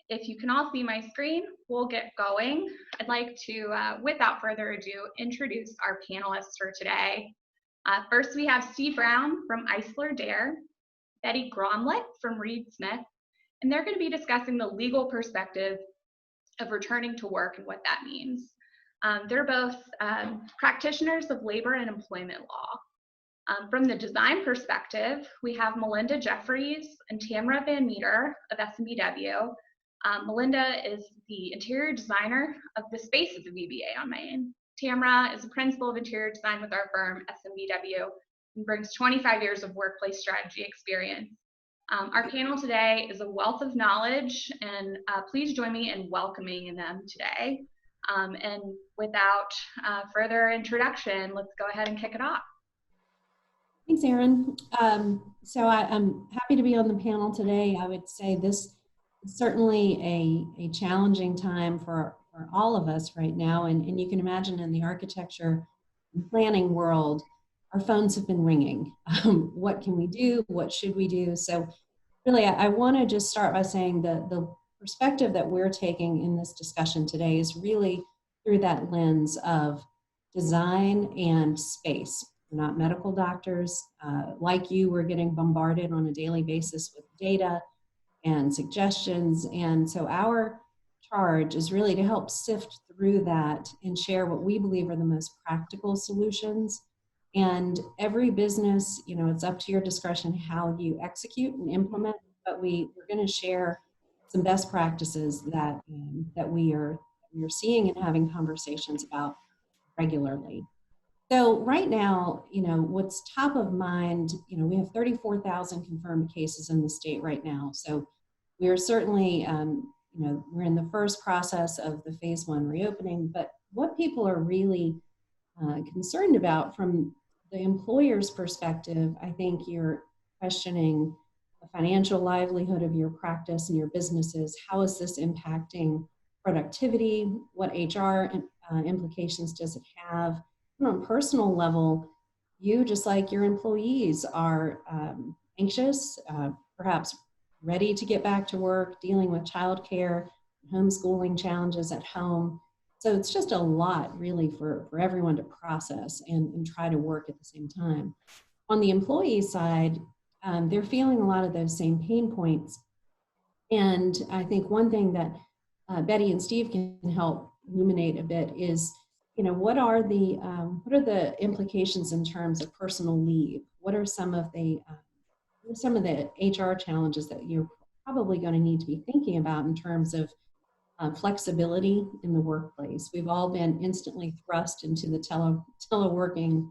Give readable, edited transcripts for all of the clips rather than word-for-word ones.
If you can all see my screen, we'll get going. I'd like to, without further ado, introduce our panelists for today. First, we have Steve Brown from IslerDare, Betty Graumlich from ReedSmith, and they're going to be discussing the legal perspective of returning to work and what that means. They're both practitioners of labor and employment law. From the design perspective, we have Melinda Jeffries and Tamara of SMBW. Melinda is the interior designer of the space of the VBA on Main. Tamara is a principal of interior design with our firm, SMBW, and brings 25 years of workplace strategy experience. Our panel today is a wealth of knowledge, and please join me in welcoming them today. And without further introduction, let's go ahead and kick it off. Thanks, Erin. So I'm happy to be on the panel today. I would say this is certainly a challenging time for all of us right now. And you can imagine in the architecture and planning world, our phones have been ringing. What can we do? What should we do? So really, I want to just start by saying that the perspective that we're taking in this discussion today is really through that lens of design and space. We're not medical doctors. Like you, we're getting bombarded on a daily basis with data and suggestions. And so our charge is really to help sift through that and share what we believe are the most practical solutions. And every business, you know, it's up to your discretion how you execute and implement, but we're going to share some best practices that we're seeing and having conversations about regularly. So right now, you know, what's top of mind, you know, we have 34,000 confirmed cases in the state right now. So we are certainly, you know, we're in the first process of the phase 1 reopening, but what people are really concerned about from the employer's perspective, I think you're questioning the financial livelihood of your practice and your businesses. How is this impacting productivity? What HR implications does it have? And on a personal level, you, just like your employees, are anxious, perhaps ready to get back to work, dealing with childcare, homeschooling challenges at home. So it's just a lot really for everyone to process and try to work at the same time. On the employee side, they're feeling a lot of those same pain points. And I think one thing that Betty and Steve can help illuminate a bit is, you know, what are the implications in terms of personal leave? What are some of the HR challenges that you're probably going to need to be thinking about in terms of flexibility in the workplace? We've all been instantly thrust into the teleworking,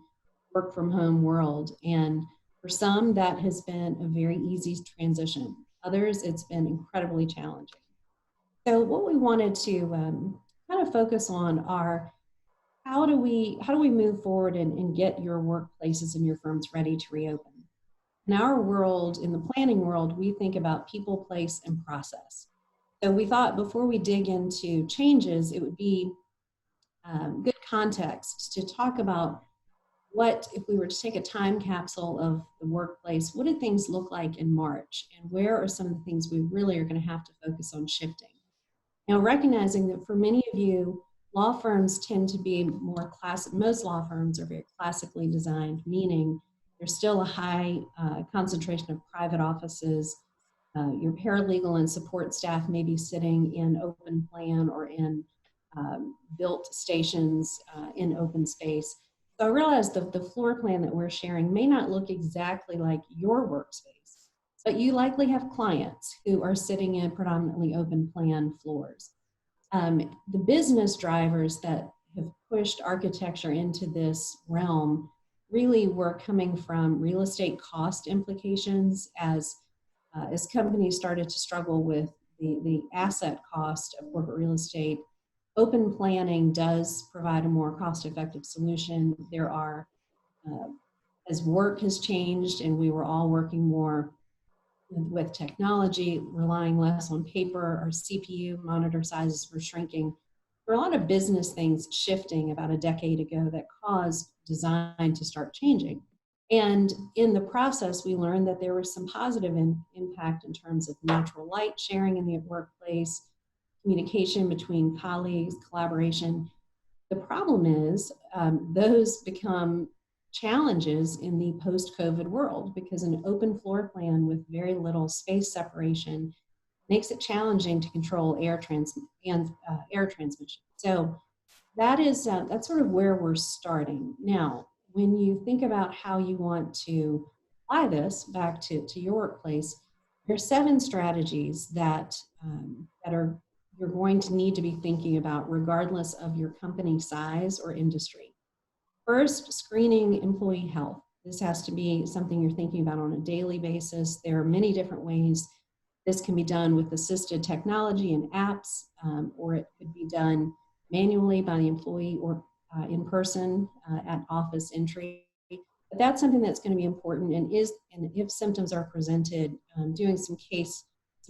work from home world. And for some, that has been a very easy transition. Others, it's been incredibly challenging. So what we wanted to kind of focus on are how do we move forward and get your workplaces and your firms ready to reopen? In our world, in the planning world, we think about people, place, and process. So we thought before we dig into changes, it would be good context to talk about what, if we were to take a time capsule of the workplace, what did things look like in March? And where are some of the things we really are going to have to focus on shifting? Now, recognizing that for many of you, law firms tend to be more classic. Most law firms are very classically designed, meaning there's still a high concentration of private offices. Your paralegal and support staff may be sitting in open plan or in built stations in open space. So I realize the floor plan that we're sharing may not look exactly like your workspace, but you likely have clients who are sitting in predominantly open plan floors. The business drivers that have pushed architecture into this realm really were coming from real estate cost implications as companies started to struggle with the asset cost of corporate real estate. Open planning does provide a more cost-effective solution. There are, as work has changed and we were all working more with technology, relying less on paper, our CPU monitor sizes were shrinking. There are a lot of business things shifting about a decade ago that caused design to start changing. And in the process, we learned that there was some positive impact in terms of natural light sharing in the workplace, communication between colleagues, collaboration. The problem is those become challenges in the post-COVID world because an open floor plan with very little space separation makes it challenging to control air transmission. So that's sort of where we're starting. Now, when you think about how you want to apply this back to your workplace, there are 7 strategies that you're going to need to be thinking about regardless of your company size or industry. First, screening employee health. This has to be something you're thinking about on a daily basis. There are many different ways this can be done with assisted technology and apps, or it could be done manually by the employee or in person at office entry. But that's something that's going to be important, and if symptoms are presented, doing some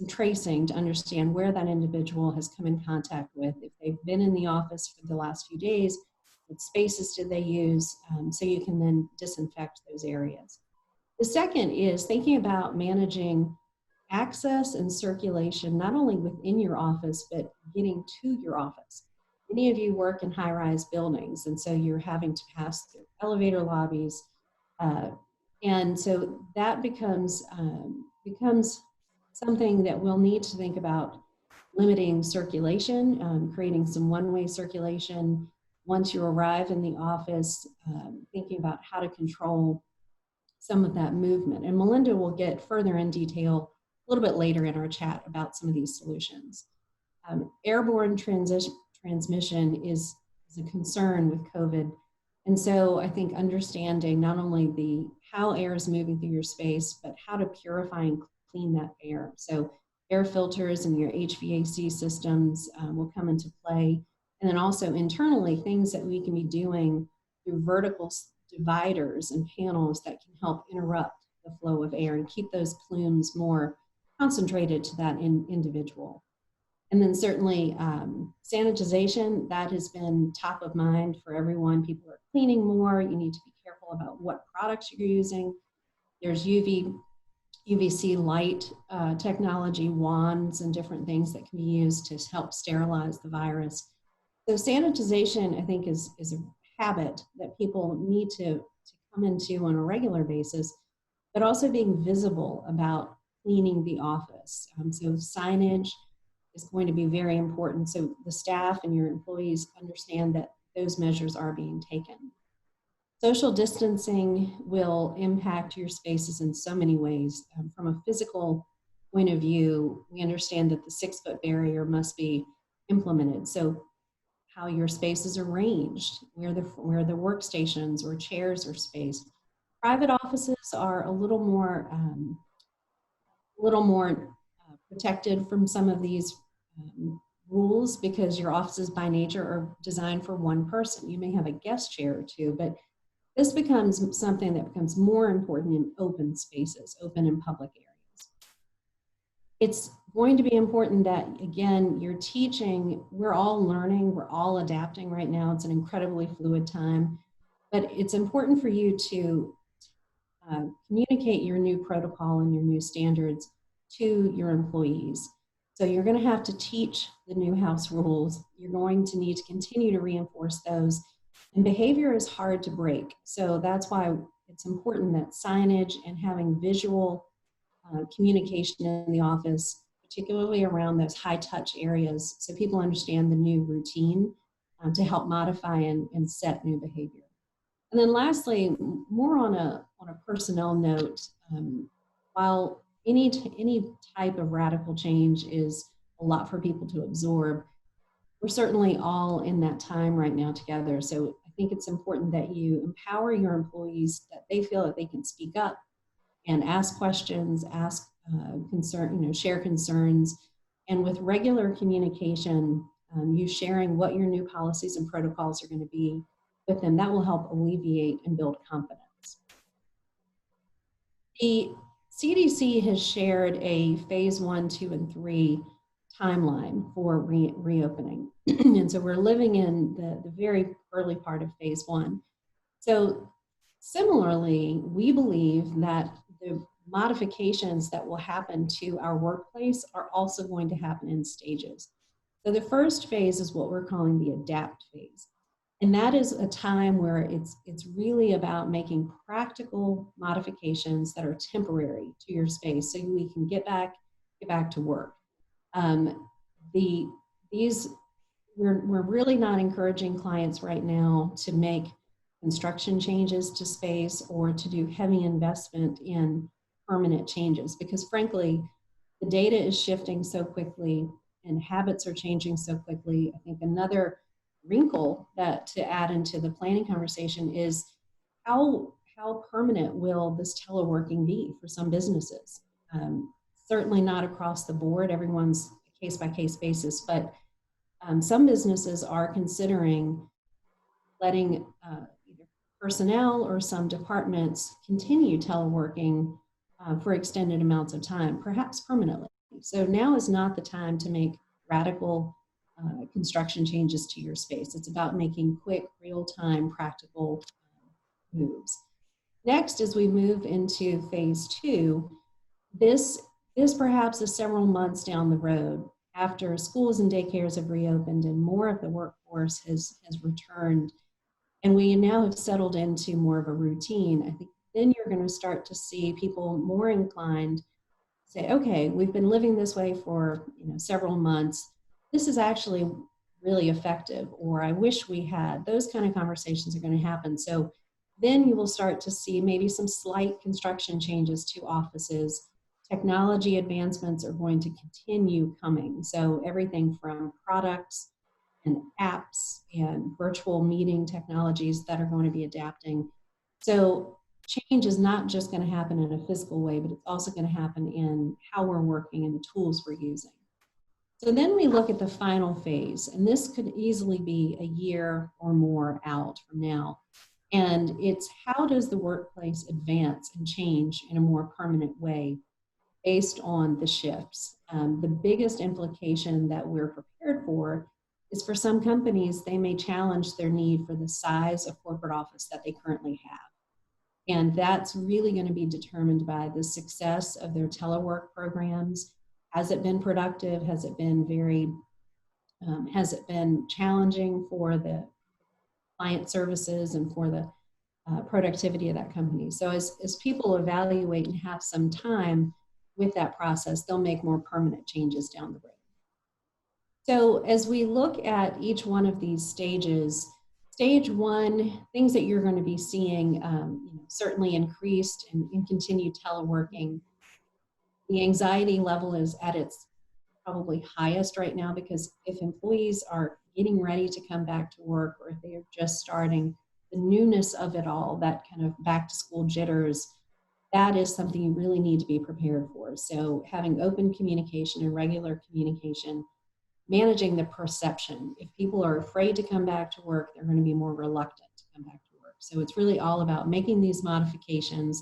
tracing to understand where that individual has come in contact with, if they've been in the office for the last few days, what spaces did they use, so you can then disinfect those areas. The second is thinking about managing access and circulation, not only within your office, but getting to your office. Many of you work in high-rise buildings, and so you're having to pass through elevator lobbies. And so that becomes something that we'll need to think about limiting circulation, creating some one-way circulation. Once you arrive in the office, thinking about how to control some of that movement. And Melinda will get further in detail a little bit later in our chat about some of these solutions. Airborne transmission is a concern with COVID. And so I think understanding not only how air is moving through your space, but how to purify and clean that air. So air filters and your HVAC systems will come into play. And then also internally, things that we can be doing through vertical dividers and panels that can help interrupt the flow of air and keep those plumes more concentrated to that individual. And then certainly sanitization, that has been top of mind for everyone. People are cleaning more. You need to be careful about what products you're using. There's UVC light technology, wands, and different things that can be used to help sterilize the virus. So sanitization, I think, is a habit that people need to come into on a regular basis, but also being visible about cleaning the office. So signage is going to be very important, so the staff and your employees understand that those measures are being taken. Social distancing will impact your spaces in so many ways. From a physical point of view, we understand that the 6-foot barrier must be implemented. So how your spaces are arranged, where the workstations or chairs are spaced. Private offices are a little more protected from some of these rules because your offices by nature are designed for one person. You may have a guest chair or two, but this becomes something that becomes more important in open spaces, open and public areas. It's going to be important that, again, you're teaching, we're all learning, we're all adapting right now. It's an incredibly fluid time, but it's important for you to communicate your new protocol and your new standards to your employees. So you're going to have to teach the new house rules. You're going to need to continue to reinforce those. And behavior is hard to break. So that's why it's important that signage and having visual communication in the office, particularly around those high touch areas, so people understand the new routine to help modify and set new behavior. And then lastly, more on a personnel note, while any type of radical change is a lot for people to absorb, we're certainly all in that time right now together. So I think it's important that you empower your employees, that they feel that they can speak up and ask questions, share concerns, and with regular communication, you sharing what your new policies and protocols are going to be with them, that will help alleviate and build confidence. The CDC has shared a phase 1, 2, and 3 timeline for reopening. And so we're living in the very early part of phase 1. So Similarly, we believe that the modifications that will happen to our workplace are also going to happen in stages. So the first phase is what we're calling the adapt phase. And that is a time where it's really about making practical modifications that are temporary to your space so we can get back to work. Um, these we're really not encouraging clients right now to make construction changes to space or to do heavy investment in permanent changes, because frankly, the data is shifting so quickly and habits are changing so quickly. I think another wrinkle that to add into the planning conversation is how permanent will this teleworking be for some businesses? Certainly not across the board. Everyone's case by case basis, but some businesses are considering letting either personnel or some departments continue teleworking for extended amounts of time, perhaps permanently. So now is not the time to make radical construction changes to your space. It's about making quick, real-time, practical moves. Next, as we move into phase two, this perhaps is several months down the road after schools and daycares have reopened and more of the workforce has returned, and we now have settled into more of a routine. I think then you're going to start to see people more inclined to say, okay, we've been living this way for several months. This is actually really effective, or I wish we had. Those kind of conversations are going to happen. So then you will start to see maybe some slight construction changes to offices. Technology advancements are going to continue coming. So everything from products and apps and virtual meeting technologies that are going to be adapting. So change is not just going to happen in a physical way, but it's also going to happen in how we're working and the tools we're using. So then we look at the final phase, and this could easily be a year or more out from now. And it's how does the workplace advance and change in a more permanent way based on the shifts. The biggest implication that we're prepared for is for some companies, they may challenge their need for the size of corporate office that they currently have. And that's really going to be determined by the success of their telework programs. Has it been productive? Has it been has it been challenging for the client services and for the productivity of that company? So as people evaluate and have some time with that process, they'll make more permanent changes down the road. So as we look at each one of these stages, stage one, things that you're going to be seeing certainly increased and continued teleworking. The anxiety level is at its probably highest right now, because if employees are getting ready to come back to work, or if they are just starting, the newness of it all, that kind of back to school jitters, that is something you really need to be prepared for. So having open communication and regular communication, managing the perception. If people are afraid to come back to work, they're going to be more reluctant to come back to work. So it's really all about making these modifications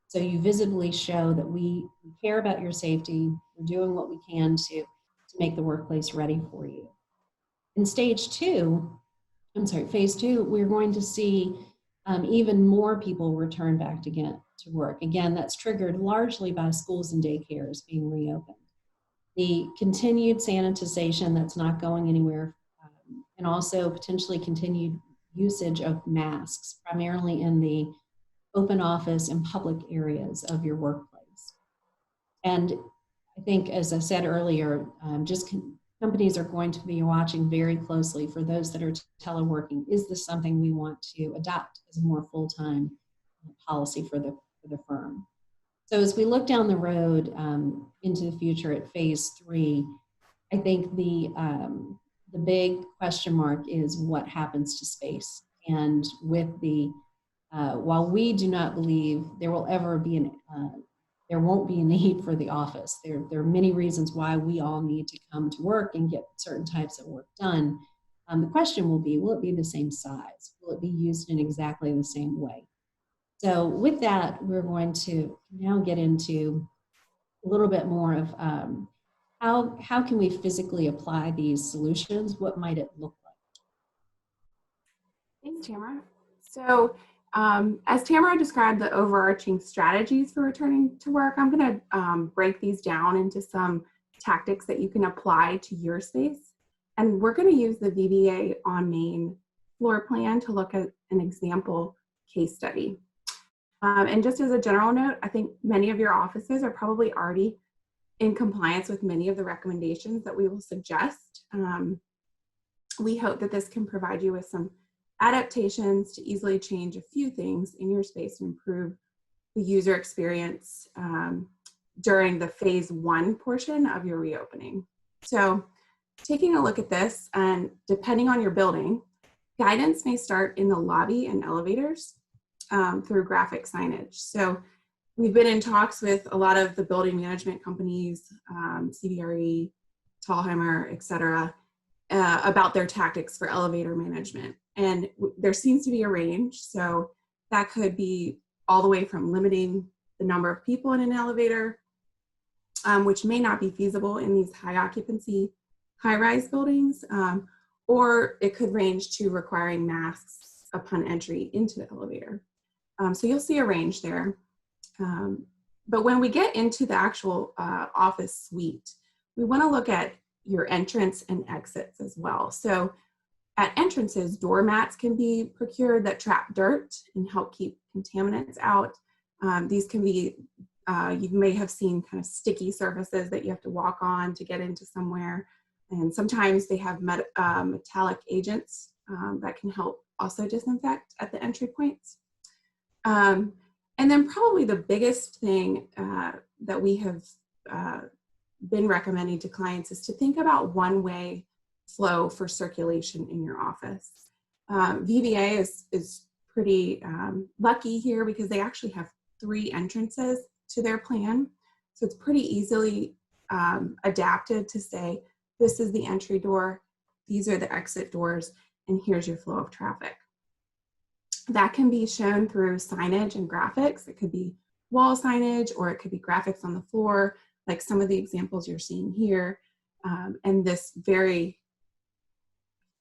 so you visibly show that we care about your safety. We're doing what we can to make the workplace ready for you. In phase two, we're going to see even more people return back to work. Again, that's triggered largely by schools and daycares being reopened. The continued sanitization that's not going anywhere, and also potentially continued usage of masks, primarily in the open office and public areas of your workplace. And I think, as I said earlier, companies are going to be watching very closely for those that are teleworking. Is this something we want to adopt as a more full-time policy for the firm? So as we look down the road into the future at phase three, I think the big question mark is what happens to space. And with while we do not believe there will ever be there won't be a need for the office. There are many reasons why we all need to come to work and get certain types of work done. The question will it be the same size? Will it be used in exactly the same way? So with that, we're going to now get into a little bit more of how can we physically apply these solutions? What might it look like? Thanks, Tamara. So As Tamara described the overarching strategies for returning to work, I'm going to break these down into some tactics that you can apply to your space. And we're going to use the VBA on main floor plan to look at an example case study. And just as a general note, I think many of your offices are probably already in compliance with many of the recommendations that we will suggest. We hope that this can provide you with some adaptations to easily change a few things in your space to improve the user experience during the phase 1 portion of your reopening. So taking a look at this, and depending on your building, guidance may start in the lobby and elevators through graphic signage. So we've been in talks with a lot of the building management companies, CBRE, Thalheimer, et cetera, about their tactics for elevator management. And there seems to be a range. So that could be all the way from limiting the number of people in an elevator, which may not be feasible in these high occupancy, high-rise buildings, or it could range to requiring masks upon entry into the elevator. So you'll see a range there. But when we get into the actual office suite, we want to look at your entrance and exits as well. So at entrances, doormats can be procured that trap dirt and help keep contaminants out. These can be, you may have seen kind of sticky surfaces that you have to walk on to get into somewhere. And sometimes they have metallic agents that can help also disinfect at the entry points. And then probably the biggest thing that we have been recommending to clients is to think about one-way flow for circulation in your office. VBA is pretty lucky here because they actually have 3 entrances to their plan. So it's pretty easily adapted to say, this is the entry door, these are the exit doors, and here's your flow of traffic. That can be shown through signage and graphics. It could be wall signage, or it could be graphics on the floor, like some of the examples you're seeing here. And this very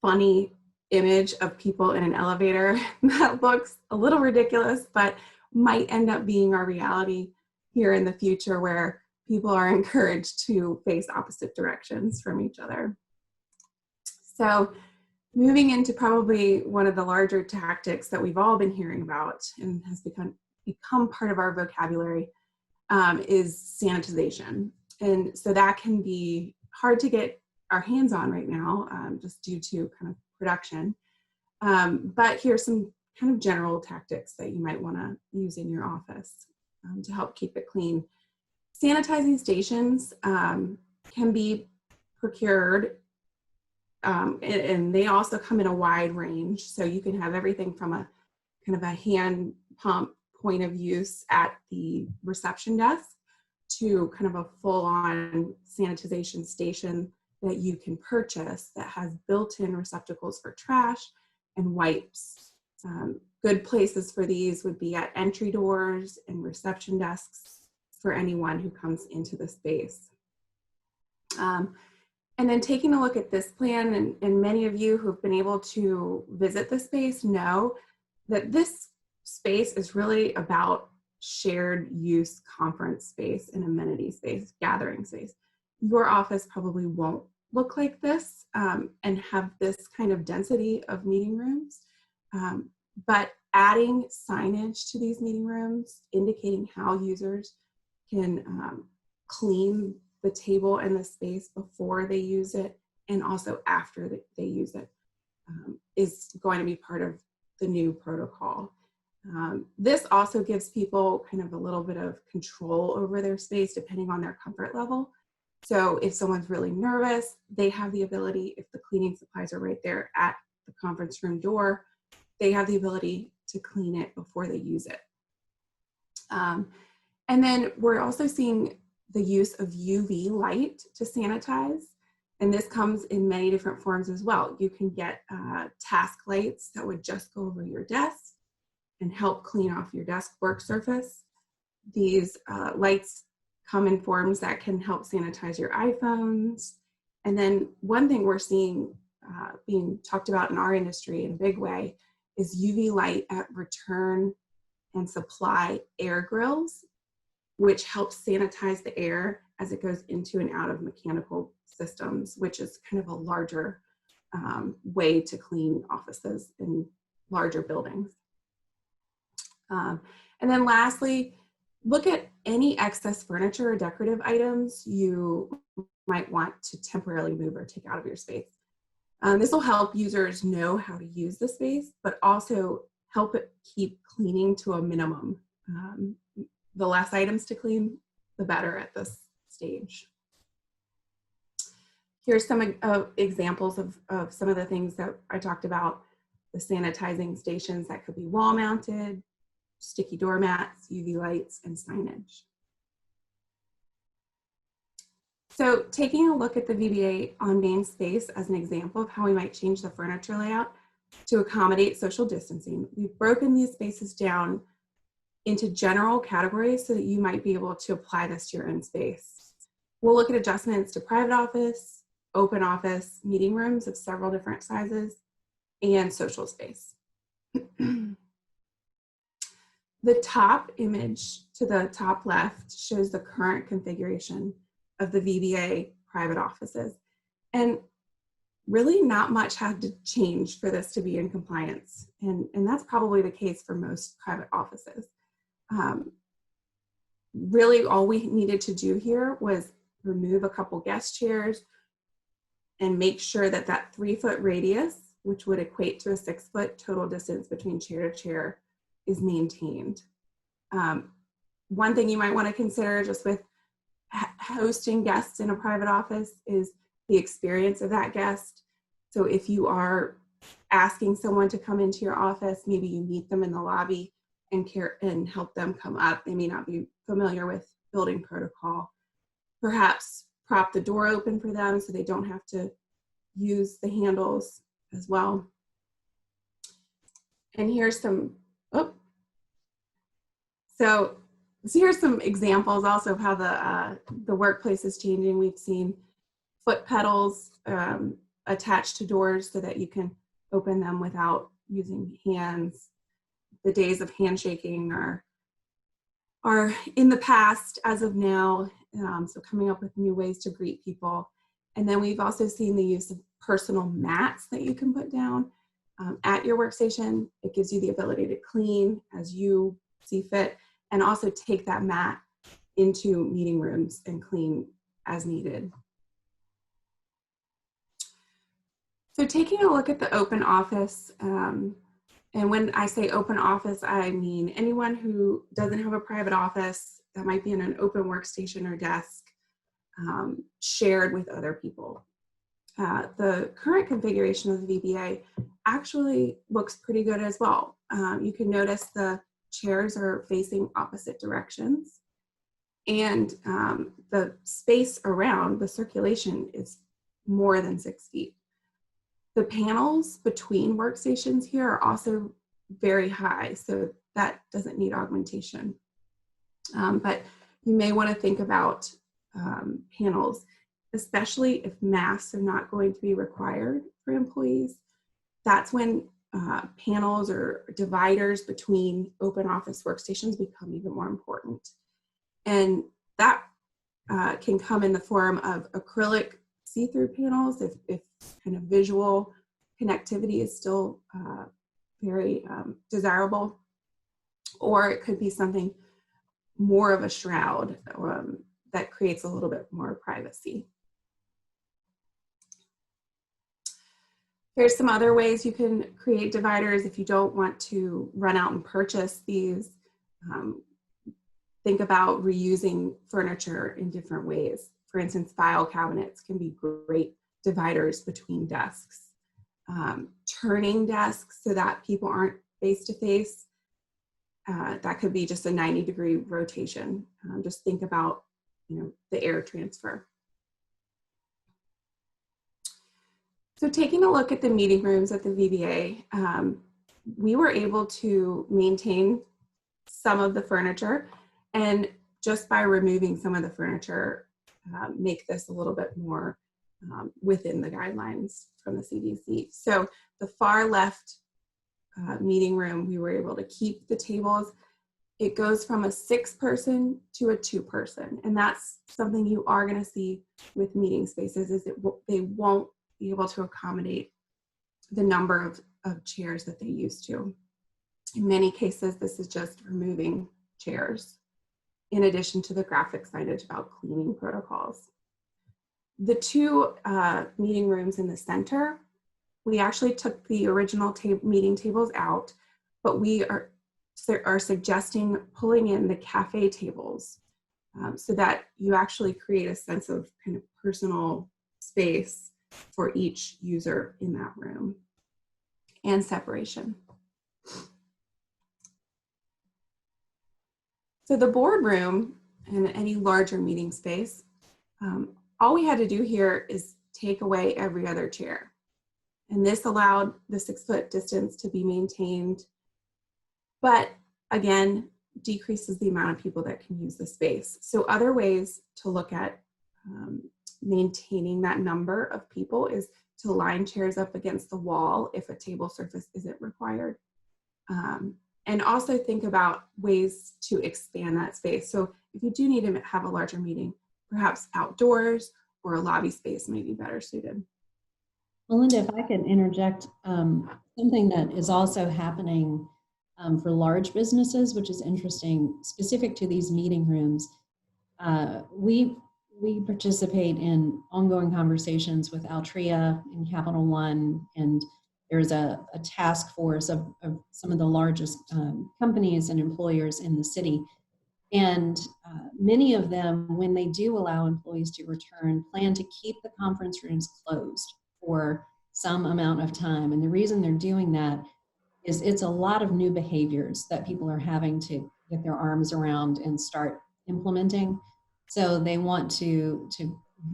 funny image of people in an elevator that looks a little ridiculous, but might end up being our reality here in the future, where people are encouraged to face opposite directions from each other. So moving into probably one of the larger tactics that we've all been hearing about and has become part of our vocabulary is sanitization. And so that can be hard to get our hands on right now, just due to kind of production. But here's some kind of general tactics that you might want to use in your office to help keep it clean. Sanitizing stations can be procured, and they also come in a wide range. So you can have everything from a kind of a hand pump point of use at the reception desk to kind of a full-on sanitization station that you can purchase that has built-in receptacles for trash and wipes. Good places for these would be at entry doors and reception desks for anyone who comes into the space. And then taking a look at this plan, and many of you who've been able to visit the space know that this space is really about shared use conference space and amenity space, gathering space. Your office probably won't look like this and have this kind of density of meeting rooms, but adding signage to these meeting rooms, indicating how users can clean the table and the space before they use it and also after they use it, is going to be part of the new protocol. This also gives people kind of a little bit of control over their space depending on their comfort level. So if someone's really nervous, they have the ability, if the cleaning supplies are right there at the conference room door, they have the ability to clean it before they use it. And then we're also seeing the use of UV light to sanitize. And this comes in many different forms as well. You can get task lights that would just go over your desk and help clean off your desk work surface. These lights come in forms that can help sanitize your iPhones. And then one thing we're seeing being talked about in our industry in a big way is UV light at return and supply air grills, which helps sanitize the air as it goes into and out of mechanical systems, which is kind of a larger way to clean offices in larger buildings. And then lastly, look at any excess furniture or decorative items you might want to temporarily move or take out of your space. This will help users know how to use the space, but also help it keep cleaning to a minimum. The less items to clean, the better at this stage. Here's some examples of some of the things that I talked about. The sanitizing stations that could be wall mounted, sticky doormats, UV lights, and signage. So taking a look at the VBA on main space as an example of how we might change the furniture layout to accommodate social distancing, we've broken these spaces down into general categories so that you might be able to apply this to your own space. We'll look at adjustments to private office, open office, meeting rooms of several different sizes, and social space. The top image to the top left shows the current configuration of the VBA private offices. And really not much had to change for this to be in compliance. And that's probably the case for most private offices. Really all we needed to do here was remove a couple guest chairs and make sure that that 3-foot radius, which would equate to a 6-foot total distance between chair to chair, is maintained. One thing you might want to consider just with hosting guests in a private office is the experience of that guest. So if you are asking someone to come into your office, maybe you meet them in the lobby and help them come up. They may not be familiar with building protocol. Perhaps prop the door open for them so they don't have to use the handles as well. And here's some, So here's some examples also of how the workplace is changing. We've seen foot pedals attached to doors so that you can open them without using hands. The days of handshaking are in the past as of now, so coming up with new ways to greet people. And then we've also seen the use of personal mats that you can put down at your workstation. It gives you the ability to clean as you see fit, and also take that mat into meeting rooms and clean as needed. So taking a look at the open office, and when I say open office, I mean anyone who doesn't have a private office that might be in an open workstation or desk shared with other people. The current configuration of the VBA actually looks pretty good as well. You can notice the chairs are facing opposite directions, and the space around the circulation is more than 6 feet. The panels between workstations here are also very high, so that doesn't need augmentation. But you may want to think about panels, especially if masks are not going to be required for employees. That's when panels or dividers between open office workstations become even more important. And that can come in the form of acrylic see-through panels if kind of visual connectivity is still very desirable, or it could be something more of a shroud that creates a little bit more privacy. There's some other ways you can create dividers if you don't want to run out and purchase these. Think about reusing furniture in different ways. For instance, file cabinets can be great dividers between desks. Turning desks so that people aren't face-to-face, that could be just a 90-degree rotation. Just think about, the air transfer. So taking a look at the meeting rooms at the VBA, we were able to maintain some of the furniture, and just by removing some of the furniture, make this a little bit more within the guidelines from the CDC. So the far left meeting room, we were able to keep the tables. It goes from a 6-person to a 2-person. And that's something you are going to see with meeting spaces, is they won't be able to accommodate the number of chairs that they used to. In many cases, this is just removing chairs, in addition to the graphic signage about cleaning protocols. The 2 meeting rooms in the center, we actually took the original meeting tables out, but we are suggesting pulling in the cafe tables so that you actually create a sense of kind of personal space for each user in that room, and separation. So the boardroom and any larger meeting space, all we had to do here is take away every other chair. And this allowed the 6-foot distance to be maintained, but again, decreases the amount of people that can use the space. So other ways to look at maintaining that number of people is to line chairs up against the wall if a table surface isn't required. And also think about ways to expand that space. So if you do need to have a larger meeting, perhaps outdoors or a lobby space may be better suited. Melinda, if I could interject, something that is also happening for large businesses, which is interesting, specific to these meeting rooms. We participate in ongoing conversations with Altria and Capital One, and there's a task force of some of the largest companies and employers in the city. And many of them, when they do allow employees to return, plan to keep the conference rooms closed for some amount of time. And the reason they're doing that is it's a lot of new behaviors that people are having to get their arms around and start implementing. So they want to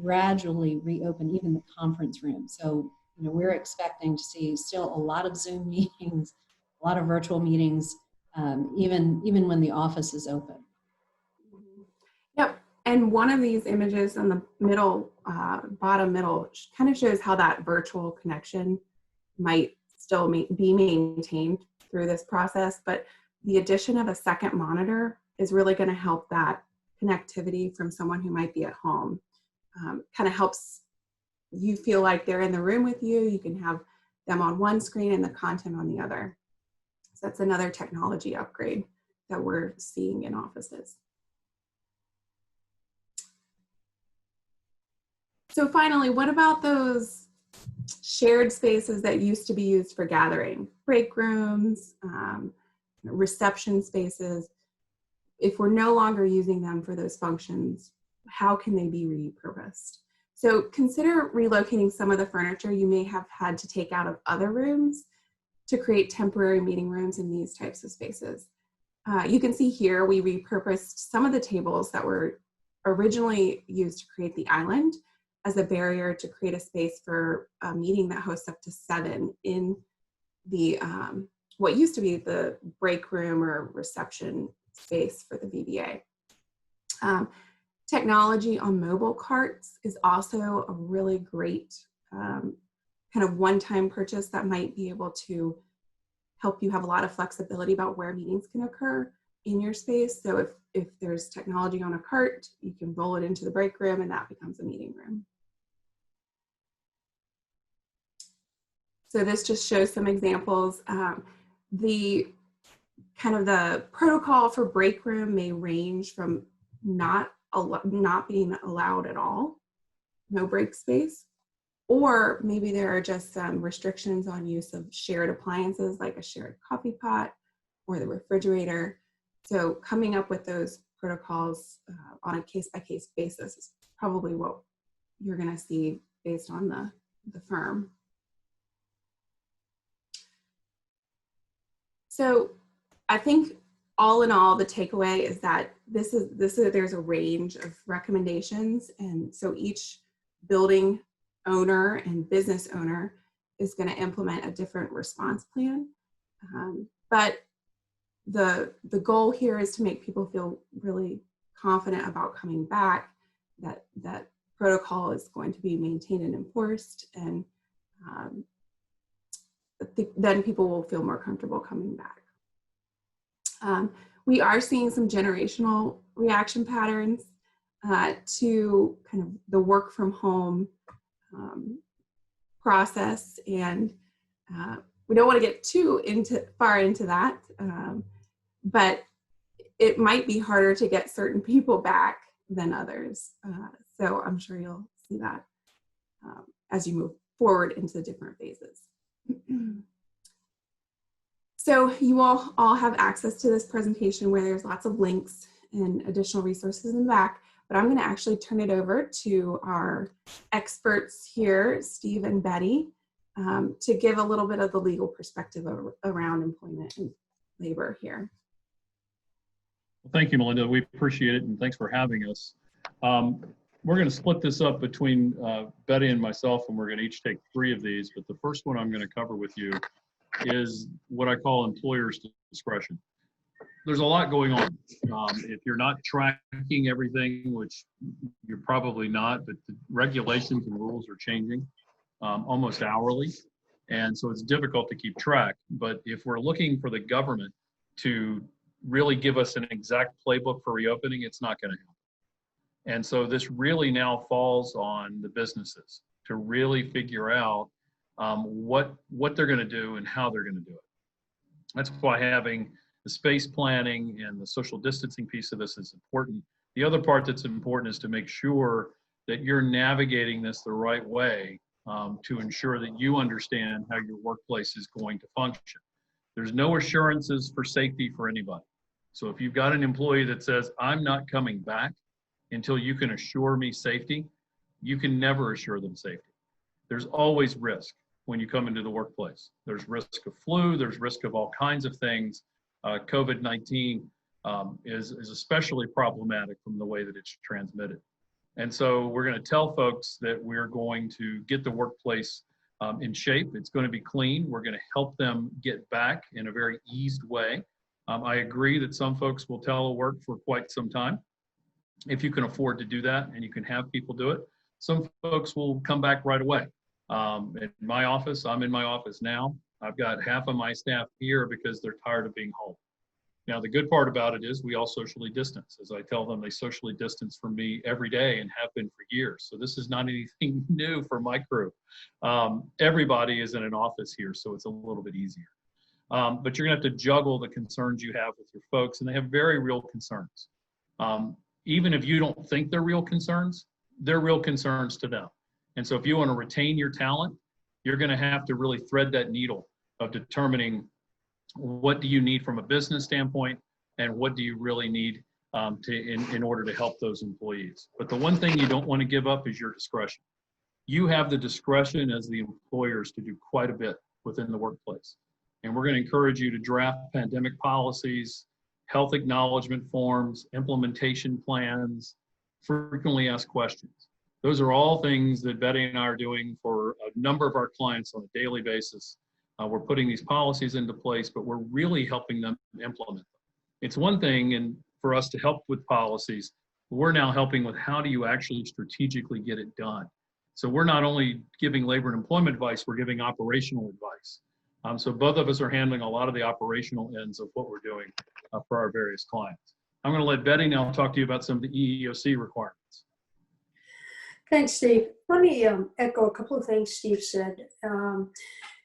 gradually reopen even the conference room. So, you know, we're expecting to see still a lot of Zoom meetings, a lot of virtual meetings, even when the office is open. Yep, and one of these images on the middle, bottom middle, kind of shows how that virtual connection might still be maintained through this process, but the addition of a second monitor is really going to help that connectivity from someone who might be at home. Kind of helps you feel like they're in the room with you. You can have them on one screen and the content on the other. So that's another technology upgrade that we're seeing in offices. So finally, what about those shared spaces that used to be used for gathering? Break rooms, reception spaces. If we're no longer using them for those functions, how can they be repurposed? So consider relocating some of the furniture you may have had to take out of other rooms to create temporary meeting rooms in these types of spaces. You can see here we repurposed some of the tables that were originally used to create the island as a barrier to create a space for a meeting that hosts up to 7 in the what used to be the break room or reception space for the VBA. Technology on mobile carts is also a really great kind of one-time purchase that might be able to help you have a lot of flexibility about where meetings can occur in your space. So if there's technology on a cart, you can roll it into the break room and that becomes a meeting room. So this just shows some examples. The protocol for break room may range from not being allowed at all, no break space, or maybe there are just some restrictions on use of shared appliances like a shared coffee pot or the refrigerator. So coming up with those protocols on a case-by-case basis is probably what you're going to see based on the firm. So I think all in all, the takeaway is that there's a range of recommendations, and so each building owner and business owner is going to implement a different response plan. But the goal here is to make people feel really confident about coming back, that protocol is going to be maintained and enforced, and then people will feel more comfortable coming back. We are seeing some generational reaction patterns to kind of the work from home process, and we don't want to get too far into that, but it might be harder to get certain people back than others. So I'm sure you'll see that as you move forward into different phases. So you all have access to this presentation where there's lots of links and additional resources in the back, but I'm going to actually turn it over to our experts here, Steve and Betty, to give a little bit of the legal perspective around employment and labor here. Well, thank you, Melinda. We appreciate it, and thanks for having us. We're going to split this up between Betty and myself, and we're going to each take 3 of these, but the first one I'm going to cover with you is what I call employer's discretion. There's a lot going on. If you're not tracking everything, which you're probably not, but the regulations and rules are changing almost hourly. And so it's difficult to keep track. But if we're looking for the government to really give us an exact playbook for reopening, it's not going to happen. And so this really now falls on the businesses to really figure out what they're going to do and how they're going to do it. That's why having the space planning and the social distancing piece of this is important. The other part that's important is to make sure that you're navigating this the right way to ensure that you understand how your workplace is going to function. There's no assurances for safety for anybody. So if you've got an employee that says, I'm not coming back until you can assure me safety, you can never assure them safety. There's always risk when you come into the workplace. There's risk of flu, there's risk of all kinds of things. COVID-19 is especially problematic from the way that it's transmitted. And so we're going to tell folks that we're going to get the workplace in shape. It's going to be clean. We're going to help them get back in a very eased way. I agree that some folks will telework for quite some time if you can afford to do that and you can have people do it. Some folks will come back right away. In my office, I'm in my office now. I've got half of my staff here because they're tired of being home. Now, the good part about it is we all socially distance. As I tell them, they socially distance from me every day and have been for years. So this is not anything new for my crew. Everybody is in an office here, so it's a little bit easier. But you're gonna have to juggle the concerns you have with your folks, and they have very real concerns. Even if you don't think they're real concerns to them. And so if you want to retain your talent, you're going to have to really thread that needle of determining what do you need from a business standpoint and what do you really need in order to help those employees. But the one thing you don't want to give up is your discretion. You have the discretion as the employers to do quite a bit within the workplace. And we're going to encourage you to draft pandemic policies, health acknowledgement forms, implementation plans, frequently asked questions. Those are all things that Betty and I are doing for a number of our clients on a daily basis. We're putting these policies into place, but we're really helping them implement them. It's one thing for us to help with policies, we're now helping with how do you actually strategically get it done. So we're not only giving labor and employment advice, we're giving operational advice. So both of us are handling a lot of the operational ends of what we're doing for our various clients. I'm going to let Betty now talk to you about some of the EEOC requirements. Thanks, Steve. Let me echo a couple of things Steve said.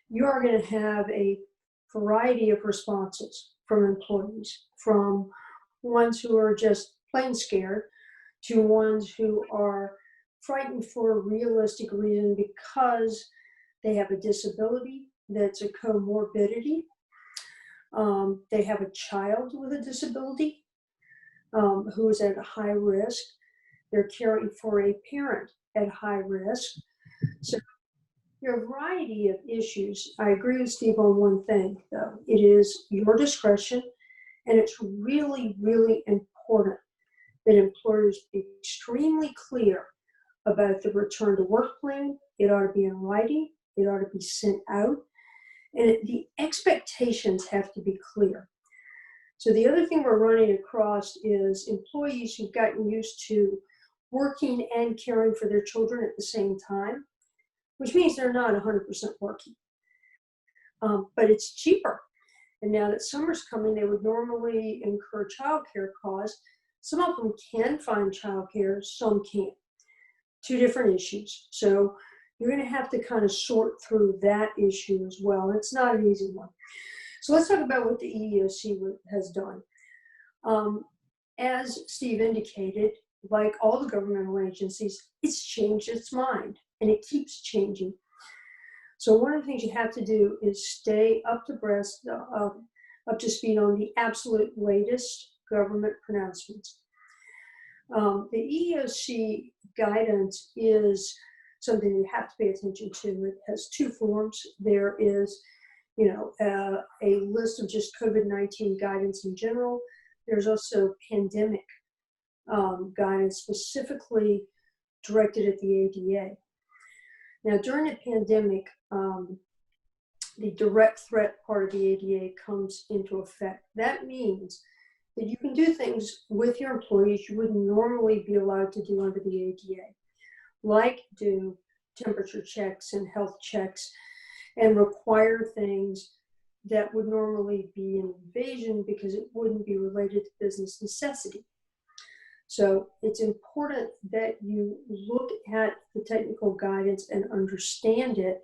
You are going to have a variety of responses from employees, from ones who are just plain scared to ones who are frightened for a realistic reason because they have a disability that's a comorbidity. They have a child with a disability who is at a high risk. They're caring for a parent at high risk. So there are a variety of issues. I agree with Steve on one thing, though. It is your discretion, and it's really, really important that employers be extremely clear about the return to work plan. It ought to be in writing. It ought to be sent out. And the expectations have to be clear. So the other thing we're running across is employees who've gotten used to working and caring for their children at the same time, which means they're not 100% working. but it's cheaper. And now that summer's coming, they would normally incur childcare costs. Some of them can find childcare, some can't. Two different issues. So you're going to have to kind of sort through that issue as well. It's not an easy one. So let's talk about what the EEOC has done. As Steve indicated, like all the governmental agencies, it's changed its mind, and it keeps changing. So one of the things you have to do is stay up to speed on the absolute latest government pronouncements. The EEOC guidance is something you have to pay attention to. It has two forms. There is, a list of just COVID-19 guidance in general. There's also pandemic guidance specifically directed at the ADA. Now, during the pandemic, the direct threat part of the ADA comes into effect. That means that you can do things with your employees you wouldn't normally be allowed to do under the ADA, like do temperature checks and health checks and require things that would normally be an invasion because it wouldn't be related to business necessity. So it's important that you look at the technical guidance and understand it.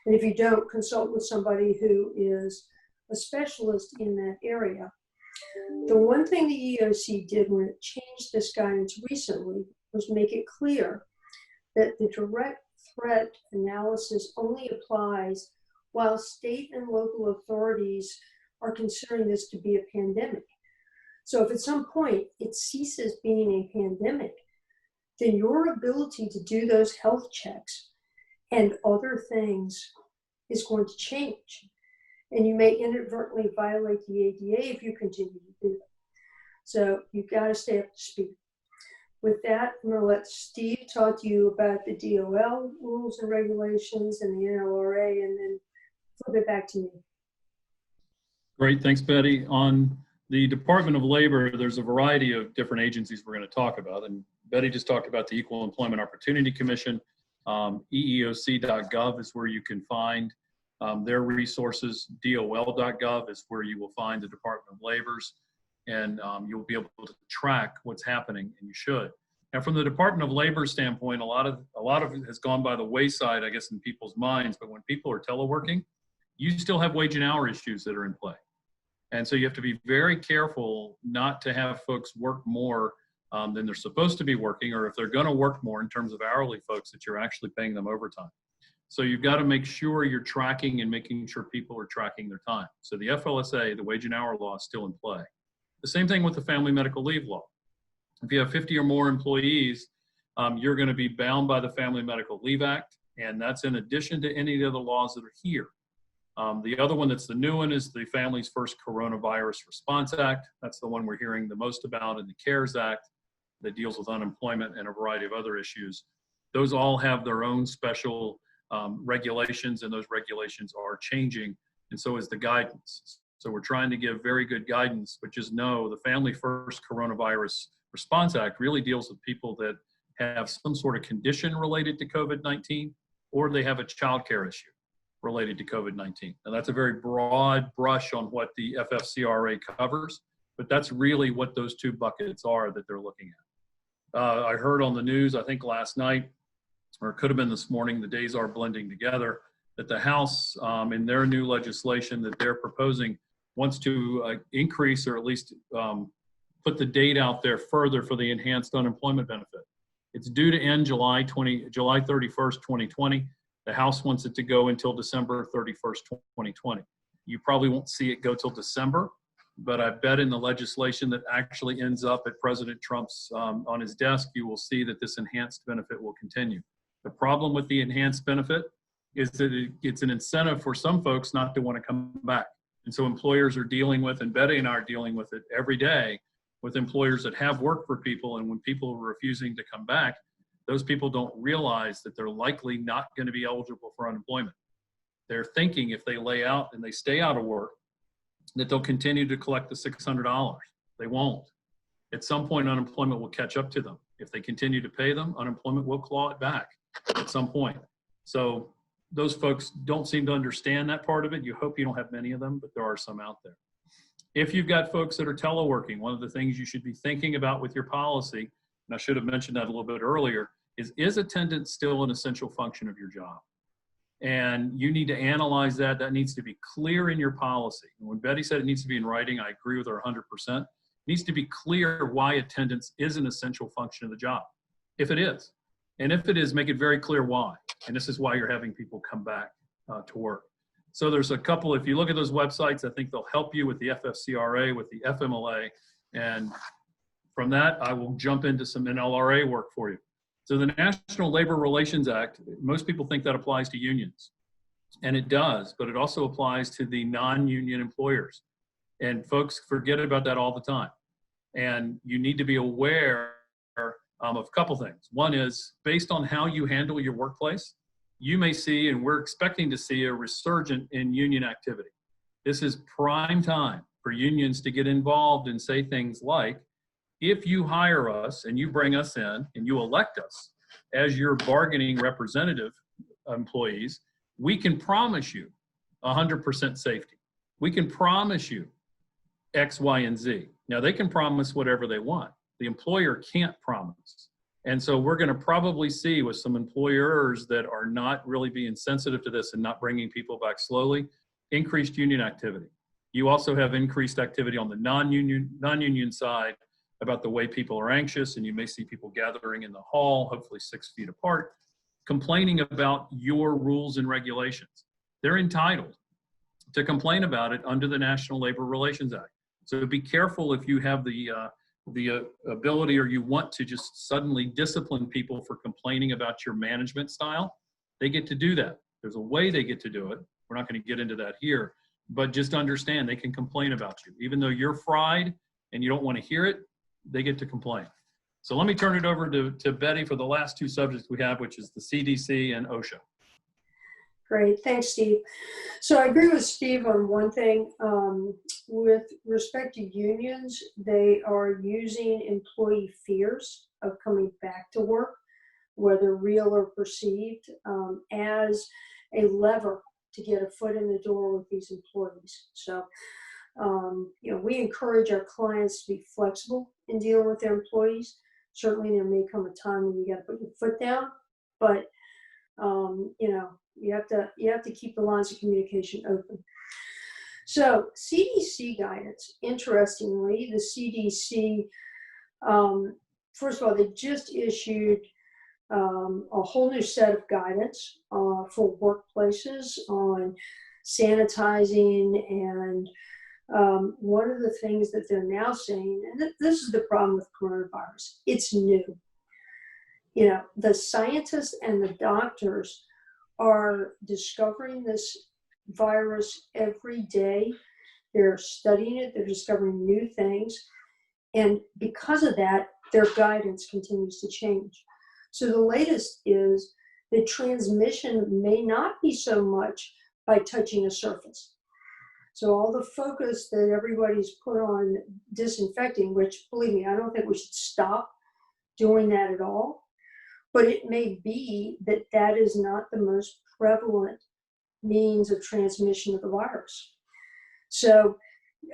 And if you don't, consult with somebody who is a specialist in that area. The one thing the EEOC did when it changed this guidance recently was make it clear that the direct threat analysis only applies while state and local authorities are considering this to be a pandemic. So if at some point it ceases being a pandemic, then your ability to do those health checks and other things is going to change. And you may inadvertently violate the ADA if you continue to do that. So you've got to stay up to speed. With that, I'm going to let Steve talk to you about the DOL rules and regulations and the NLRA, and then flip it back to me. Great, thanks, Betty. On the Department of Labor, there's a variety of different agencies we're going to talk about, and Betty just talked about the Equal Employment Opportunity Commission. EEOC.gov is where you can find their resources. DOL.gov is where you will find the Department of Labor's, and you'll be able to track what's happening, and you should. Now, from the Department of Labor standpoint, a lot of it has gone by the wayside, I guess, in people's minds. But when people are teleworking, you still have wage and hour issues that are in play, and so you have to be very careful not to have folks work more than they're supposed to be working, or if they're going to work more in terms of hourly folks, that you're actually paying them overtime. So you've got to make sure you're tracking and making sure people are tracking their time. So the FLSA, the wage and hour law, is still in play. The same thing with the Family Medical Leave Law. If you have 50 or more employees, you're going to be bound by the Family Medical Leave Act, and that's in addition to any of the other laws that are here. The other one that's the new one is the Families First Coronavirus Response Act. That's the one we're hearing the most about, in the CARES Act that deals with unemployment and a variety of other issues. Those all have their own special regulations, and those regulations are changing, and so is the guidance. So we're trying to give very good guidance, but just know the Family First Coronavirus Response Act really deals with people that have some sort of condition related to COVID-19, or they have a child care issue related to COVID-19. Now that's a very broad brush on what the FFCRA covers, but that's really what those two buckets are that they're looking at. I heard on the news, I think last night, or it could have been this morning, the days are blending together, that the House, in their new legislation that they're proposing, wants to increase, or at least put the date out there further for the enhanced unemployment benefit. It's due to end July 31st, 2020. The House wants it to go until December 31st, 2020. You probably won't see it go till December, but I bet in the legislation that actually ends up at President Trump's on his desk, you will see that this enhanced benefit will continue. The problem with the enhanced benefit is that it's an incentive for some folks not to want to come back. And so employers are dealing with, and Betty and I are dealing with it every day, with employers that have worked for people, and when people are refusing to come back, those people don't realize that they're likely not going to be eligible for unemployment. They're thinking if they lay out and they stay out of work, that they'll continue to collect the $600. They won't. At some point, unemployment will catch up to them. If they continue to pay them, unemployment will claw it back at some point. So those folks don't seem to understand that part of it. You hope you don't have many of them, but there are some out there. If you've got folks that are teleworking, one of the things you should be thinking about with your policy, and I should have mentioned that a little bit earlier, is attendance still an essential function of your job? And you need to analyze that. That needs to be clear in your policy. And when Betty said it needs to be in writing, I agree with her 100%. It needs to be clear why attendance is an essential function of the job, if it is. And if it is, make it very clear why. And this is why you're having people come back to work. So there's a couple, if you look at those websites, I think they'll help you with the FFCRA, with the FMLA. And from that, I will jump into some NLRA work for you. So the National Labor Relations Act, most people think that applies to unions. And it does, but it also applies to the non-union employers. And folks forget about that all the time. And you need to be aware of a couple things. One is, based on how you handle your workplace, you may see, and we're expecting to see, a resurgence in union activity. This is prime time for unions to get involved and say things like, if you hire us and you bring us in and you elect us as your bargaining representative employees, we can promise you 100% safety. We can promise you X, Y, and Z. Now, they can promise whatever they want. The employer can't promise. And so we're going to probably see with some employers that are not really being sensitive to this and not bringing people back slowly, increased union activity. You also have increased activity on the non-union side about the way people are anxious, and you may see people gathering in the hall, hopefully 6 feet apart, complaining about your rules and regulations. They're entitled to complain about it under the National Labor Relations Act. So be careful if you have the ability, or you want to just suddenly discipline people for complaining about your management style. They get to do that. There's a way they get to do it. We're not going to get into that here, but just understand they can complain about you. Even though you're fried and you don't want to hear it, they get to complain. So let me turn it over to Betty for the last two subjects we have, which is the CDC and OSHA. Great, thanks, Steve. So I agree with Steve on one thing. With respect to unions, they are using employee fears of coming back to work, whether real or perceived, as a lever to get a foot in the door with these employees. So, we encourage our clients to be flexible in dealing with their employees. Certainly there may come a time when you got to put your foot down, but you have to keep the lines of communication open. So CDC guidance, interestingly, the CDC, first of all, they just issued a whole new set of guidance for workplaces on sanitizing, and one of the things that they're now saying, and this is the problem with coronavirus, it's new. The scientists and the doctors are discovering this virus every day. They're studying it, they're discovering new things, and because of that, their guidance continues to change. So the latest is that transmission may not be so much by touching a surface. So all the focus that everybody's put on disinfecting, which, believe me, I don't think we should stop doing that at all, but it may be that that is not the most prevalent means of transmission of the virus. So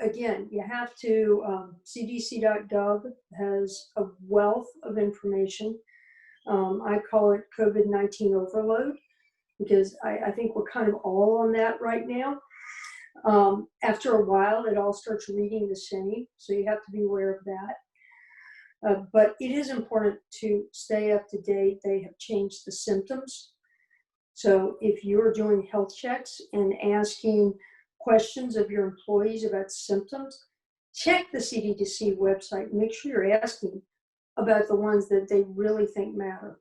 again, you have to, cdc.gov has a wealth of information. I call it COVID-19 overload, because I think we're kind of all on that right now. After a while, it all starts reading the same, so you have to be aware of that. But it is important to stay up to date. They have changed the symptoms. So if you're doing health checks and asking questions of your employees about symptoms, check the CDC website. Make sure you're asking about the ones that they really think matter.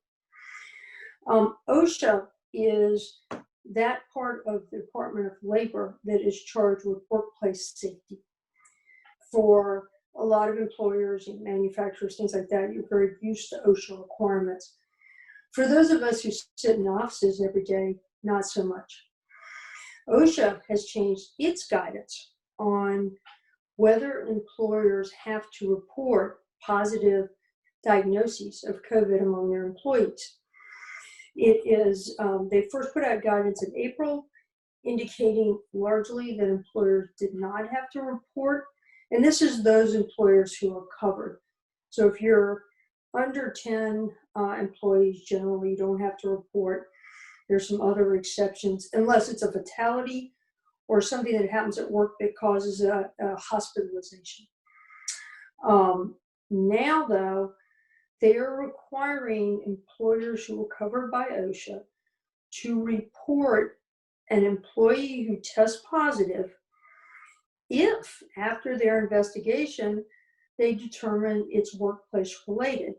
OSHA is that part of the Department of Labor that is charged with workplace safety. For a lot of employers and manufacturers, things like that, you're very used to OSHA requirements. For those of us who sit in offices every day, not so much. OSHA has changed its guidance on whether employers have to report positive diagnoses of COVID among their employees. It is, they first put out guidance in April, indicating largely that employers did not have to report. And this is those employers who are covered. So if you're under 10 employees, generally you don't have to report. There's some other exceptions, unless it's a fatality or something that happens at work that causes a hospitalization. Now, though, they are requiring employers who are covered by OSHA to report an employee who tests positive if, after their investigation, they determine it's workplace related.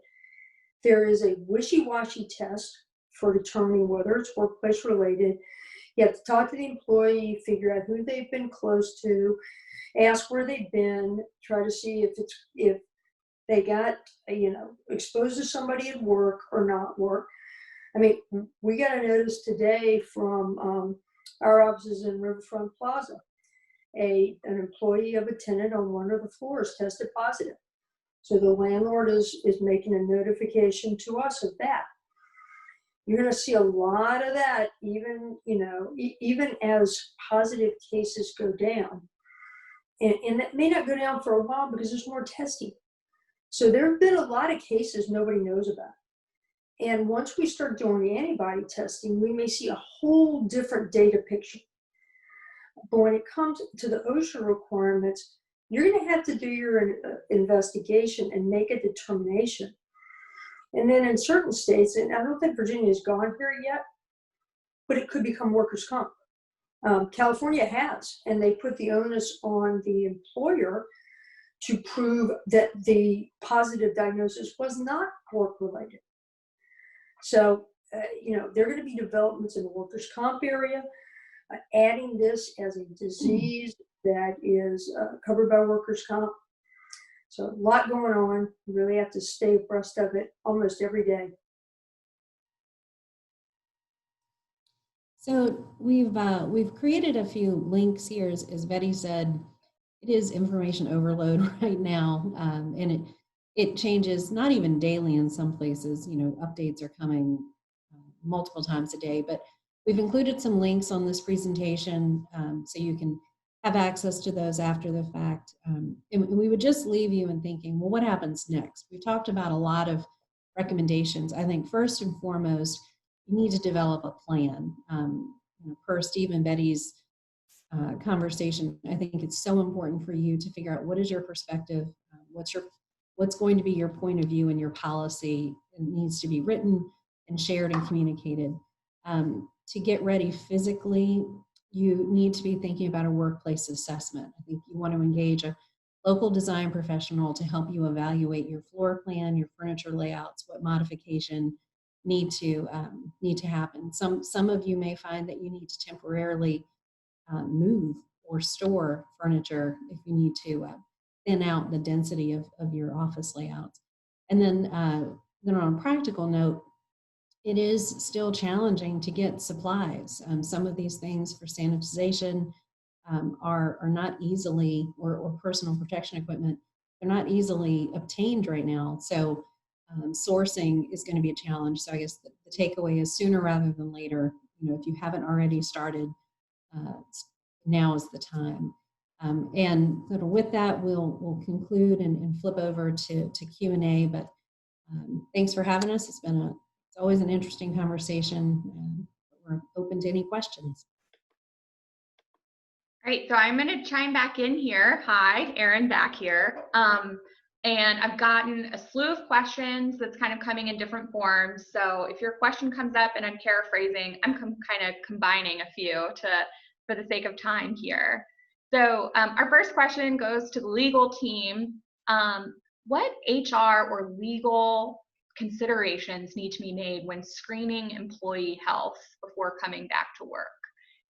There is a wishy-washy test for determining whether it's workplace related. You have to talk to the employee, figure out who they've been close to, ask where they've been, try to see if they got, exposed to somebody at work or not work. I mean, we got a notice today from our offices in Riverfront Plaza. An employee of a tenant on one of the floors tested positive. So the landlord is making a notification to us of that. You're going to see a lot of that, even as positive cases go down. And that may not go down for a while because there's more testing. So there have been a lot of cases nobody knows about. And once we start doing antibody testing, we may see a whole different data picture. But when it comes to the OSHA requirements, you're going to have to do your investigation and make a determination. And then in certain states, and I don't think Virginia's gone here yet, but it could become workers' comp. California has, and they put the onus on the employer to prove that the positive diagnosis was not work-related. So, there are going to be developments in the workers' comp area, adding this as a disease that is covered by workers' comp. So a lot going on. You really have to stay abreast of it almost every day. So we've created a few links here, as Betty said. It is information overload right now, and it changes not even daily in some places. Updates are coming multiple times a day. But we've included some links on this presentation so you can have access to those after the fact. And we would just leave you in thinking, well, what happens next? We've talked about a lot of recommendations. I think first and foremost, you need to develop a plan. Per Steve and Betty's conversation, I think it's so important for you to figure out what is your perspective, what's going to be your point of view and your policy. It needs to be written and shared and communicated. To get ready physically, you need to be thinking about a workplace assessment. I think you want to engage a local design professional to help you evaluate your floor plan, your furniture layouts, what modification need to happen. Some of you may find that you need to temporarily move or store furniture if you need to thin out the density of your office layouts. And then on a practical note, it is still challenging to get supplies. Some of these things for sanitization are not easily, or personal protection equipment, they're not easily obtained right now. So sourcing is going to be a challenge. So I guess the takeaway is sooner rather than later. If you haven't already started, now is the time. And sort of with that, we'll conclude and flip over to Q&A. But thanks for having us. It's always an interesting conversation, and we're open to any questions. All right, so I'm going to chime back in here. Hi, Erin back here. And I've gotten a slew of questions that's kind of coming in different forms. So if your question comes up and I'm paraphrasing, I'm kind of combining a few for the sake of time here. So our first question goes to the legal team. What HR or legal considerations need to be made when screening employee health before coming back to work?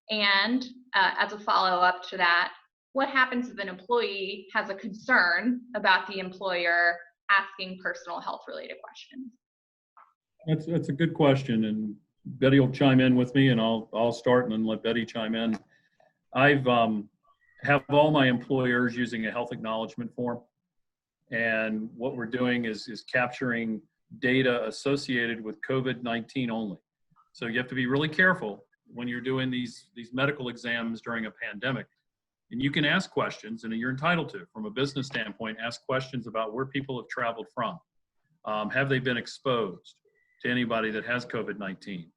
And as a follow-up to that, what happens if an employee has a concern about the employer asking personal health related questions? That's a good question, and Betty will chime in with me, and I'll start and then let Betty chime in. I've have all my employers using a health acknowledgement form, and what we're doing is capturing data associated with COVID-19 only. So you have to be really careful when you're doing these medical exams during a pandemic. And you can ask questions, and you're entitled to, from a business standpoint, ask questions about where people have traveled from. Have they been exposed to anybody that has COVID-19?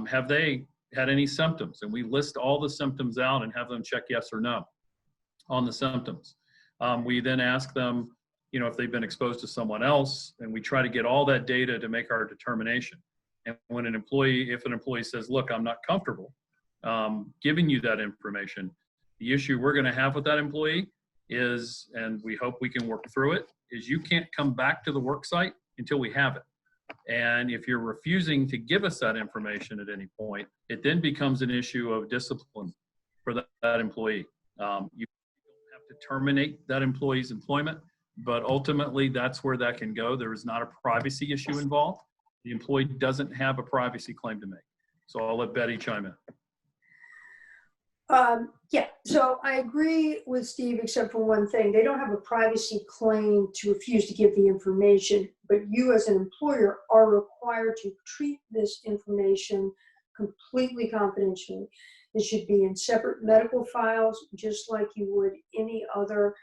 Have they had any symptoms? And we list all the symptoms out and have them check yes or no on the symptoms. We then ask them, you know, if they've been exposed to someone else, and we try to get all that data to make our determination. And when if an employee says, look, I'm not comfortable giving you that information, the issue we're going to have with that employee is, and we hope we can work through it, is you can't come back to the work site until we have it. And if you're refusing to give us that information at any point, it then becomes an issue of discipline for that employee. You don't have to terminate that employee's employment, but ultimately that's where that can go. There is not a privacy issue involved. The employee doesn't have a privacy claim to make. So I'll let Betty chime in. Yeah, so I agree with Steve, except for one thing. They don't have a privacy claim to refuse to give the information, but you as an employer are required to treat this information completely confidentially. It should be in separate medical files, just like you would any other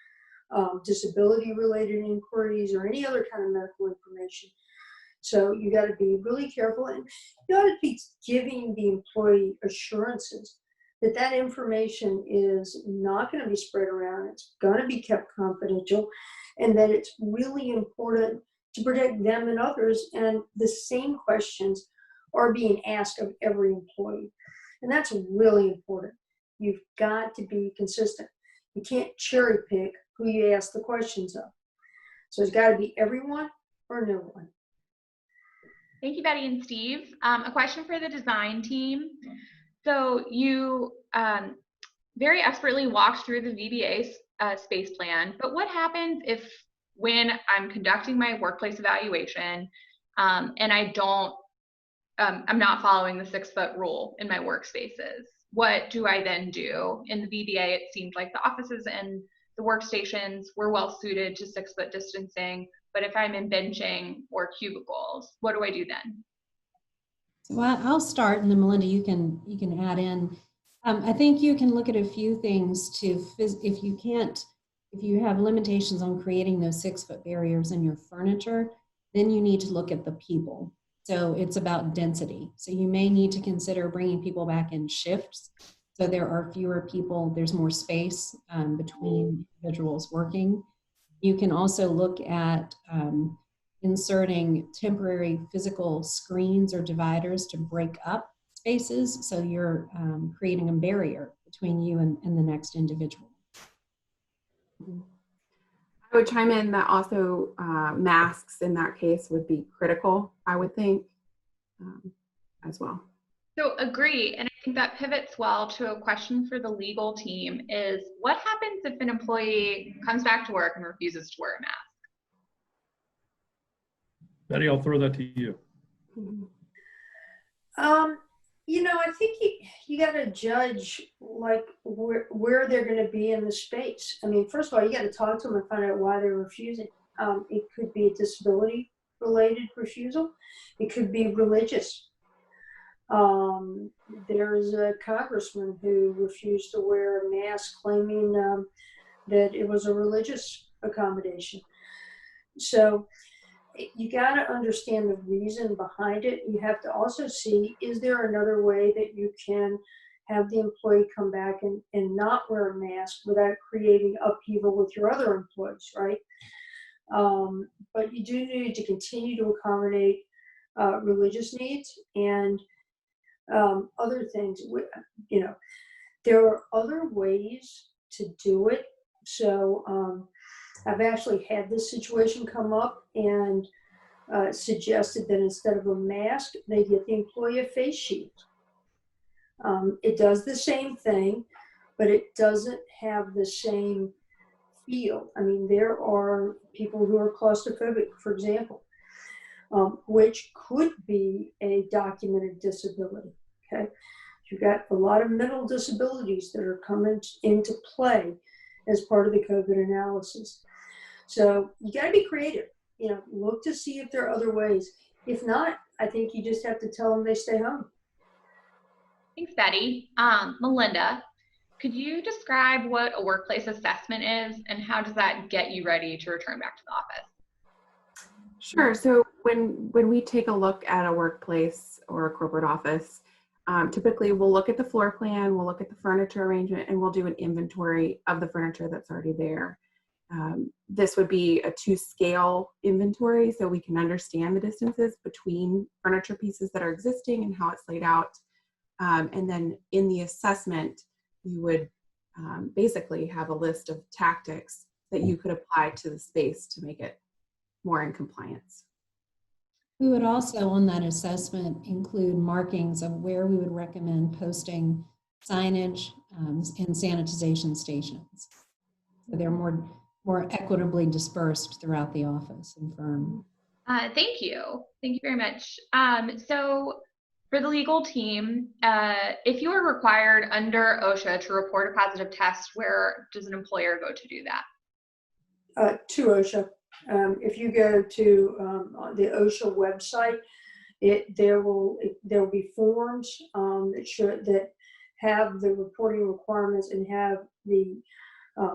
disability-related inquiries or any other kind of medical information. So you got to be really careful, and you got to be giving the employee assurances that that information is not going to be spread around, it's going to be kept confidential, and that it's really important to protect them and others, and the same questions are being asked of every employee. And that's really important. You've got to be consistent. You can't cherry pick who you ask the questions of. So it's got to be everyone or no one. Thank you, Betty and Steve. A question for the design team. So you very expertly walked through the VBA space plan, but what happens if when I'm conducting my workplace evaluation and I don't, I'm not following the 6-foot rule in my workspaces? What do I then do? In the VBA, it seemed like the offices and the workstations were well suited to 6-foot distancing, but if I'm in benching or cubicles, what do I do then? So I'll start, and then Melinda, you can add in. I think you can look at a few things if you have limitations on creating those 6-foot barriers in your furniture, then you need to look at the people. So it's about density. So you may need to consider bringing people back in shifts. So there are fewer people, there's more space between individuals working. You can also look at inserting temporary physical screens or dividers to break up spaces, so you're creating a barrier between you and the next individual. I would chime in that also masks in that case would be critical, I would think, as well. So agree, and I think that pivots well to a question for the legal team is, what happens if an employee comes back to work and refuses to wear a mask? Betty, I'll throw that to you. You know, I think you got to judge like where they're going to be in the space. I mean, first of all, you got to talk to them and find out why they're refusing. It could be a disability-related refusal. It could be religious. There's a congressman who refused to wear a mask, claiming that it was a religious accommodation. So you got to understand the reason behind it. You have to also see, is there another way that you can have the employee come back and not wear a mask without creating upheaval with your other employees, right? But you do need to continue to accommodate religious needs and other things. You know, there are other ways to do it. So I've actually had this situation come up and suggested that instead of a mask, they get the employee a face shield. It does the same thing, but it doesn't have the same feel. I mean, there are people who are claustrophobic, for example, which could be a documented disability, okay? You've got a lot of mental disabilities that are coming into play as part of the COVID analysis. So you got to be creative, you know, look to see if there are other ways. If not, I think you just have to tell them they stay home. Thanks, Betty. Melinda, could you describe what a workplace assessment is and how does that get you ready to return back to the office? Sure. So when we take a look at a workplace or a corporate office, typically we'll look at the floor plan, we'll look at the furniture arrangement, and we'll do an inventory of the furniture that's already there. This would be a 2-scale inventory, so we can understand the distances between furniture pieces that are existing and how it's laid out. And then in the assessment, you would basically have a list of tactics that you could apply to the space to make it more in compliance. We would also, on that assessment, include markings of where we would recommend posting signage and sanitization stations. So they're more equitably dispersed throughout the office and firm. Thank you. Thank you very much. So for the legal team, if you are required under OSHA to report a positive test, where does an employer go to do that? To OSHA. If you go to the OSHA website, there will be forms that have the reporting requirements and have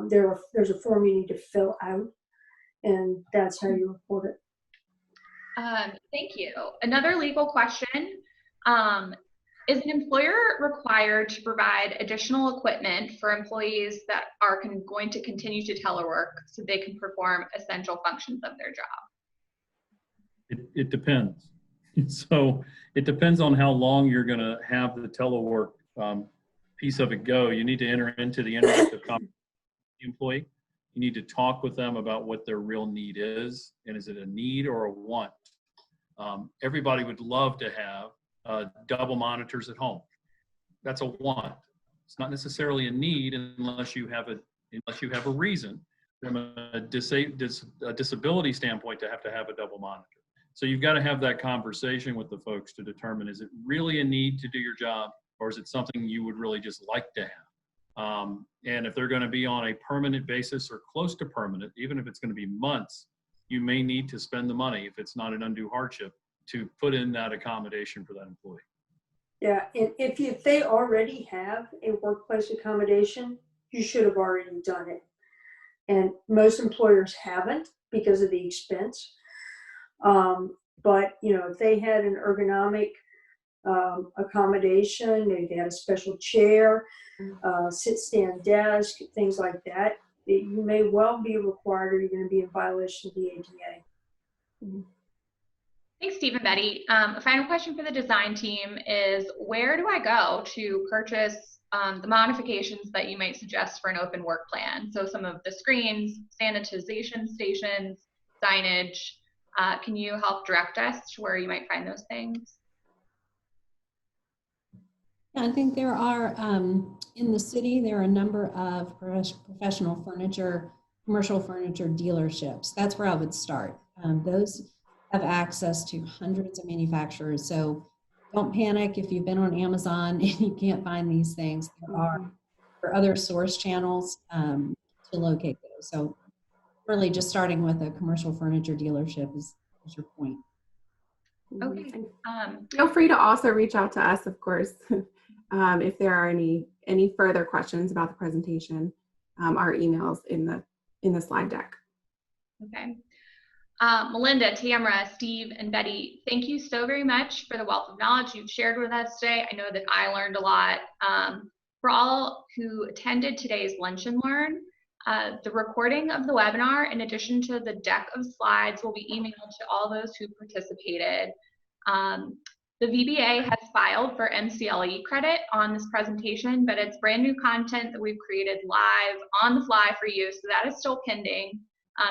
there's a form you need to fill out, and that's how you report it. Thank you. Another legal question. Is an employer required to provide additional equipment for employees that are going to continue to telework so they can perform essential functions of their job? It depends. So it depends on how long you're going to have the telework piece of it go. You need to enter into the interactive conversation with the employee. You need to talk with them about what their real need is, and is it a need or a want? Everybody would love to have double monitors at home. That's a want. It's not necessarily a need unless you have a reason from a disability standpoint to have a double monitor. So you've got to have that conversation with the folks to determine, is it really a need to do your job, or is it something you would really just like to have? And if they're going to be on a permanent basis or close to permanent, even if it's going to be months, you may need to spend the money, if it's not an undue hardship, to put in that accommodation for that employee. Yeah, and if they already have a workplace accommodation, you should have already done it. And most employers haven't because of the expense. But if they had an ergonomic accommodation, maybe they had a special chair, sit-stand desk, things like that, you may well be required, or you're going to be in violation of the ADA. Mm-hmm. Thanks, Steve and Betty. A final question for the design team is, where do I go to purchase the modifications that you might suggest for an open work plan? So some of the screens, sanitization stations, signage. Can you help direct us to where you might find those things? I think there are, in the city, there are a number of professional furniture, commercial furniture dealerships. That's where I would start. Those have access to hundreds of manufacturers. So don't panic if you've been on Amazon and you can't find these things. There are other source channels to locate those. So really just starting with a commercial furniture dealership is your point. Okay. Feel free to also reach out to us, of course, if there are any further questions about the presentation. Our emails in the slide deck. Okay. Melinda, Tamara, Steve, and Betty, thank you so very much for the wealth of knowledge you've shared with us today. I know that I learned a lot. For all who attended today's Lunch and Learn, the recording of the webinar, in addition to the deck of slides, will be emailed to all those who participated. The VBA has filed for MCLE credit on this presentation, but it's brand new content that we've created live on the fly for you, so that is still pending.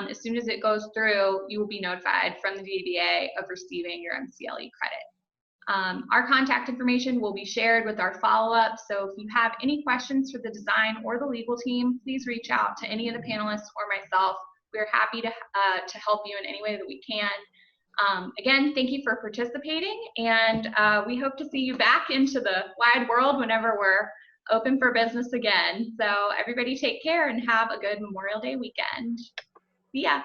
As soon as it goes through, you will be notified from the VBA of receiving your MCLE credit. Our contact information will be shared with our follow-up, so if you have any questions for the design or the legal team, please reach out to any of the panelists or myself. We're happy to help you in any way that we can. Again, thank you for participating, and we hope to see you back into the wide world whenever we're open for business again. So everybody take care and have a good Memorial Day weekend. See ya.